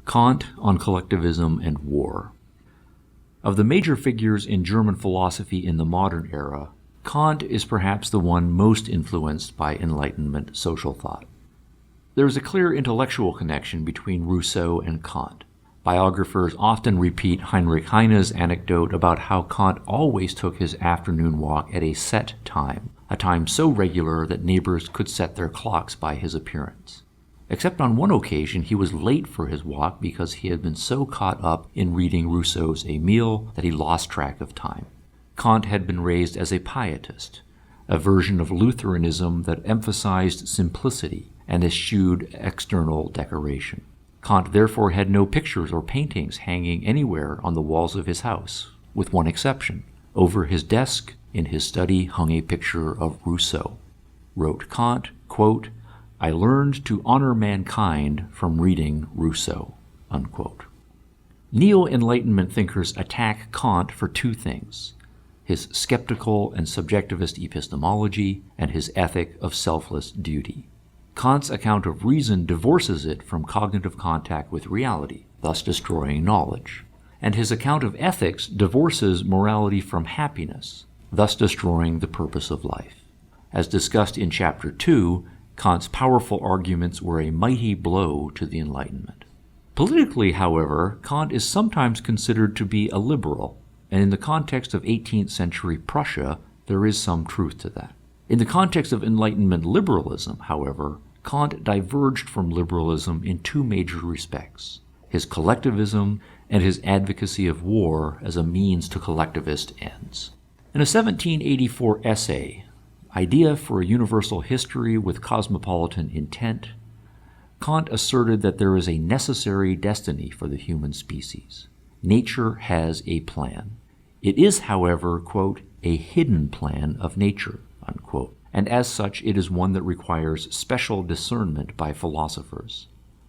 Kant on Collectivism and War. Of the major figures in German philosophy in the modern era, Kant is perhaps the one most influenced by Enlightenment social thought. There is a clear intellectual connection between Rousseau and Kant. Biographers often repeat Heinrich Heine's anecdote about how Kant always took his afternoon walk at a set time, a time so regular that neighbors could set their clocks by his appearance. Except on one occasion he was late for his walk because he had been so caught up in reading Rousseau's Emile that he lost track of time. Kant had been raised as a pietist, a version of Lutheranism that emphasized simplicity and eschewed external decoration. Kant therefore had no pictures or paintings hanging anywhere on the walls of his house, with one exception. Over his desk in his study hung a picture of Rousseau. Wrote Kant, quote, "I learned to honor mankind from reading Rousseau," unquote. Neo-Enlightenment thinkers attack Kant for two things: his skeptical and subjectivist epistemology and his ethic of selfless duty. Kant's account of reason divorces it from cognitive contact with reality, thus destroying knowledge. And his account of ethics divorces morality from happiness, thus destroying the purpose of life. As discussed in Chapter 2, Kant's powerful arguments were a mighty blow to the Enlightenment. Politically, however, Kant is sometimes considered to be a liberal, and in the context of 18th century Prussia, there is some truth to that. In the context of Enlightenment liberalism, however, Kant diverged from liberalism in two major respects: his collectivism and his advocacy of war as a means to collectivist ends. In a 1784 essay, Idea for a Universal History with Cosmopolitan Intent, Kant asserted that there is a necessary destiny for the human species. Nature has a plan. It is, however, quote, "a hidden plan of nature," unquote, and as such it is one that requires special discernment by philosophers.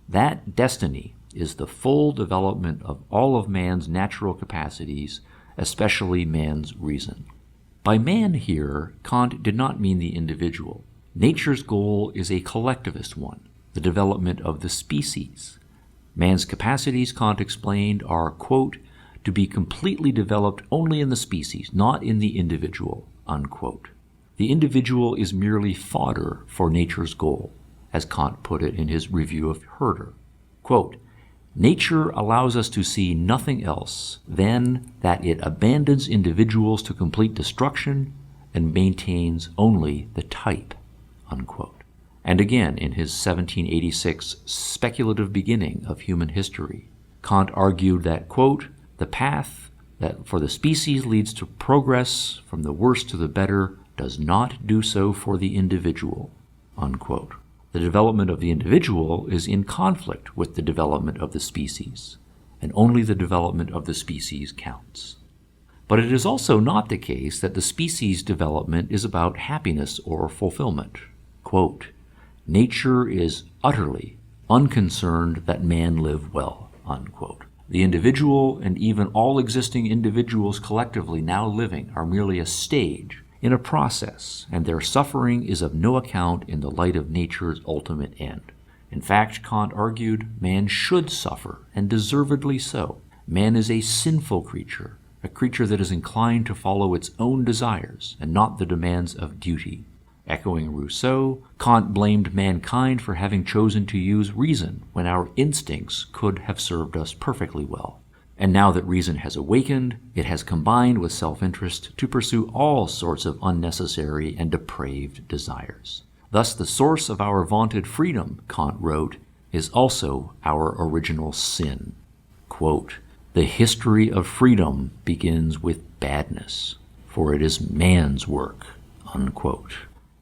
That destiny is the full development of all of man's natural capacities, especially man's reason. By man here, Kant did not mean the individual. Nature's goal is a collectivist one, the development of the species. Man's capacities, Kant explained, are, quote, "to be completely developed only in the species, not in the individual," unquote. The individual is merely fodder for nature's goal, as Kant put it in his review of Herder. Quote, "Nature allows us to see nothing else than that it abandons individuals to complete destruction and maintains only the type," unquote. And again, in his 1786 speculative beginning of human history, Kant argued that, quote, "the path that for the species leads to progress from the worse to the better does not do so for the individual," unquote. The development of the individual is in conflict with the development of the species, and only the development of the species counts. But it is also not the case that the species development is about happiness or fulfillment. Quote, "Nature is utterly unconcerned that man live well," unquote. The individual and even all existing individuals collectively now living are merely a stage in a process, and their suffering is of no account in the light of nature's ultimate end. In fact, Kant argued, man should suffer, and deservedly so. Man is a sinful creature, a creature that is inclined to follow its own desires and not the demands of duty. Echoing Rousseau, Kant blamed mankind for having chosen to use reason when our instincts could have served us perfectly well. And now that reason has awakened, it has combined with self-interest to pursue all sorts of unnecessary and depraved desires. Thus the source of our vaunted freedom, Kant wrote, is also our original sin. Quote, "The history of freedom begins with badness, for it is man's work," unquote.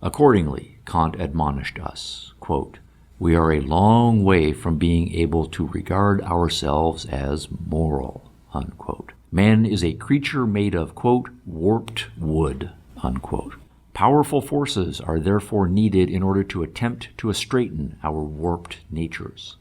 Accordingly, Kant admonished us, quote, "We are a long way from being able to regard ourselves as moral," unquote. Man is a creature made of, quote, "warped wood," unquote. Powerful forces are therefore needed in order to attempt to straighten our warped natures.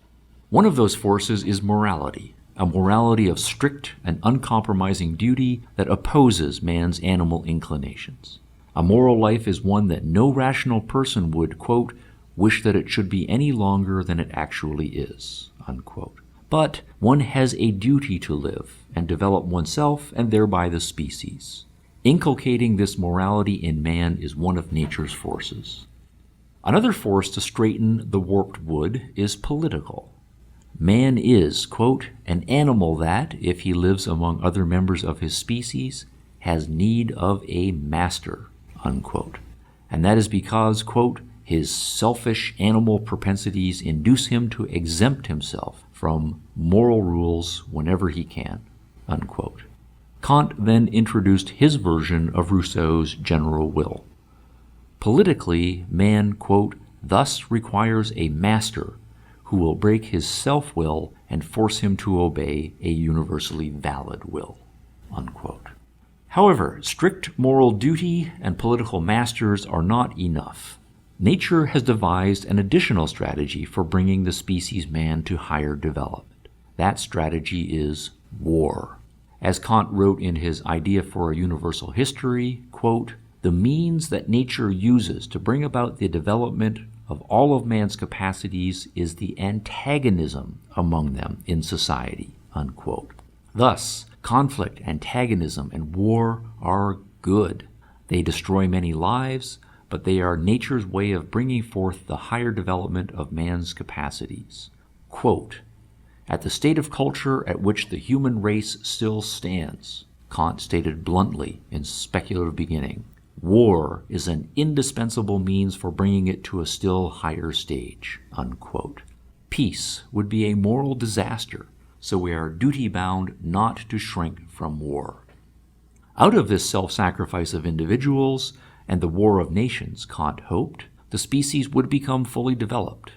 One of those forces is morality, a morality of strict and uncompromising duty that opposes man's animal inclinations. A moral life is one that no rational person would, quote, "wish that it should be any longer than it actually is," unquote. but one has a duty to live and develop oneself and thereby the species. Inculcating this morality in man is one of nature's forces. Another force to straighten the warped wood is political. Man is, quote, an animal that, if he lives among other members of his species, has need of a master, unquote. And that is because, quote, his selfish animal propensities induce him to exempt himself from moral rules whenever he can, unquote. Kant then introduced his version of Rousseau's general will. Politically, man, quote, thus requires a master who will break his self-will and force him to obey a universally valid will, unquote. However, strict moral duty and political masters are not enough. Nature has devised an additional strategy for bringing the species man to higher development. That strategy is war. As Kant wrote in his Idea for a Universal History, quote, the means that nature uses to bring about the development of all of man's capacities is the antagonism among them in society, unquote. Thus, conflict, antagonism, and war are good. They destroy many lives, but they are nature's way of bringing forth the higher development of man's capacities. Quote, at the state of culture at which the human race still stands, Kant stated bluntly in Speculative Beginning, war is an indispensable means for bringing it to a still higher stage, unquote. Peace would be a moral disaster, so we are duty-bound not to shrink from war. Out of this self-sacrifice of individuals and the war of nations, Kant hoped, the species would become fully developed,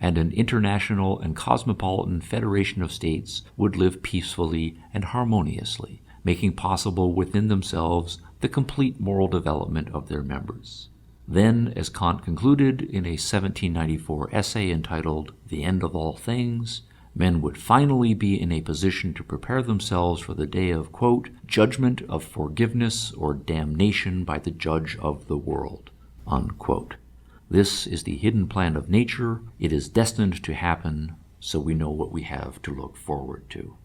and an international and cosmopolitan federation of states would live peacefully and harmoniously, making possible within themselves the complete moral development of their members. Then, as Kant concluded in a 1794 essay entitled The End of All Things, men would finally be in a position to prepare themselves for the day of, quote, judgment of forgiveness or damnation by the judge of the world, unquote. This is the hidden plan of nature. It is destined to happen, so we know what we have to look forward to.